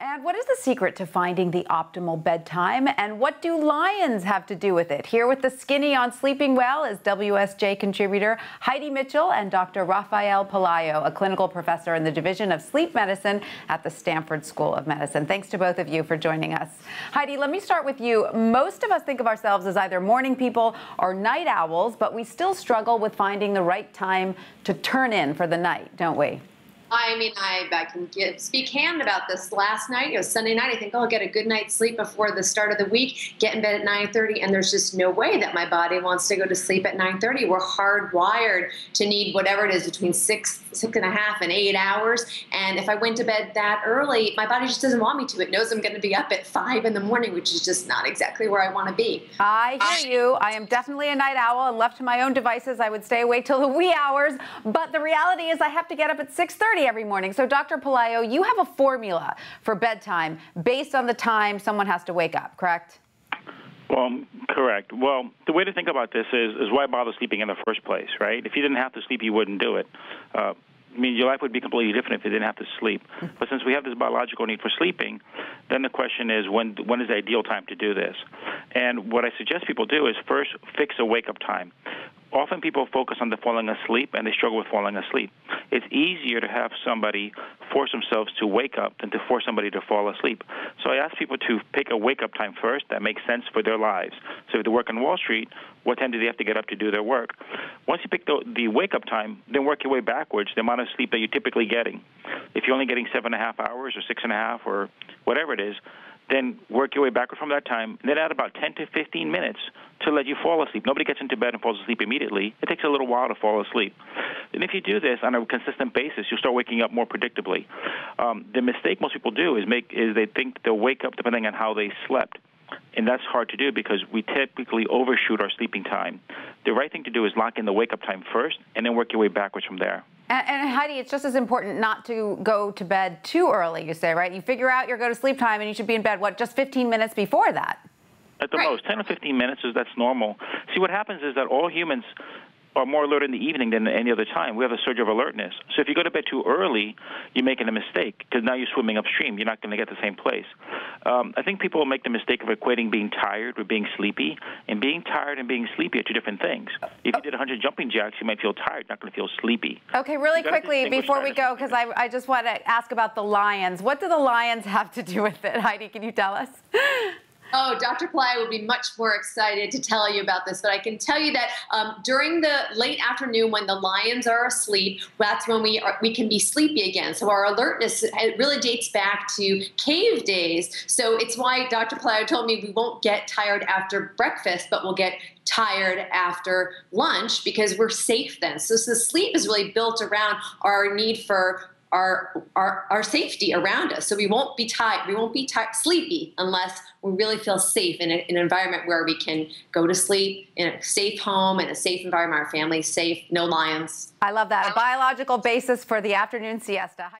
And what is the secret to finding the optimal bedtime? And what do lions have to do with it? Here with the skinny on sleeping well is WSJ contributor Heidi Mitchell and Dr. Rafael Pelayo, a clinical professor in the Division of Sleep Medicine at the Stanford School of Medicine. Thanks to both of you for joining us. Heidi, let me start with you. Most of us think of ourselves as either morning people or night owls, but we still struggle with finding the right time to turn in for the night, don't we? I mean, I can speak hand about this. Last night, it was Sunday night, I think, oh, I'll get a good night's sleep before the start of the week, get in bed at 9:30, and there's just no way that my body wants to go to sleep at 9:30. We're hardwired to need whatever it is between six and a half and 8 hours. And if I went to bed that early, my body just doesn't want me to. It knows I'm going to be up at 5 in the morning, which is just not exactly where I want to be. I hear you. I am definitely a night owl, and left to my own devices, I would stay awake till the wee hours. But the reality is I have to get up at 6:30 every morning. So Dr. Pelayo, you have a formula for bedtime based on the time someone has to wake up, correct? Well, correct. Well, the way to think about this is why bother sleeping in the first place, right? If you didn't have to sleep, you wouldn't do it. I mean, your life would be completely different if you didn't have to sleep. But since we have this biological need for sleeping, then the question is, when is the ideal time to do this? And what I suggest people do is first fix a wake-up time. Often people focus on the falling asleep, and they struggle with falling asleep. It's easier to have somebody force themselves to wake up than to force somebody to fall asleep. So I ask people to pick a wake-up time first that makes sense for their lives. So if they work on Wall Street, what time do they have to get up to do their work? Once you pick the wake-up time, then work your way backwards, the amount of sleep that you're typically getting. If you're only getting 7.5 hours or 6.5 or whatever it is, then work your way backward from that time, and then add about 10 to 15 minutes to let you fall asleep. Nobody gets into bed and falls asleep immediately. It takes a little while to fall asleep. And if you do this on a consistent basis, you'll start waking up more predictably. The mistake most people do is they think they'll wake up depending on how they slept. And that's hard to do because we typically overshoot our sleeping time. The right thing to do is lock in the wake-up time first and then work your way backwards from there. And Heidi, it's just as important not to go to bed too early, you say, right? You figure out your go-to-sleep time and you should be in bed, what, just 15 minutes before that? At the most, 10 or 15 minutes, that's normal. See, what happens is that all humans are more alert in the evening than any other time. We have a surge of alertness. So if you go to bed too early, you're making a mistake because now you're swimming upstream. You're not going to get the same place. I think people make the mistake of equating being tired with being sleepy. And being tired and being sleepy are two different things. If you did 100 jumping jacks, you might feel tired, not going to feel sleepy. Okay, really quickly, before we go, because I just want to ask about the lions. What do the lions have to do with it? Heidi, can you tell us? Oh, Dr. Pelayo would be much more excited to tell you about this, but I can tell you that during the late afternoon when the lions are asleep, that's when we can be sleepy again. So our alertness, it really dates back to cave days. So it's why Dr. Pelayo told me we won't get tired after breakfast, but we'll get tired after lunch because we're safe then. So the sleep is really built around our need for our safety around us. So we won't be tired, sleepy unless we really feel safe in an environment where we can go to sleep in a safe home, in a safe environment, our family's safe, no lions. I love that. A biological basis for the afternoon siesta.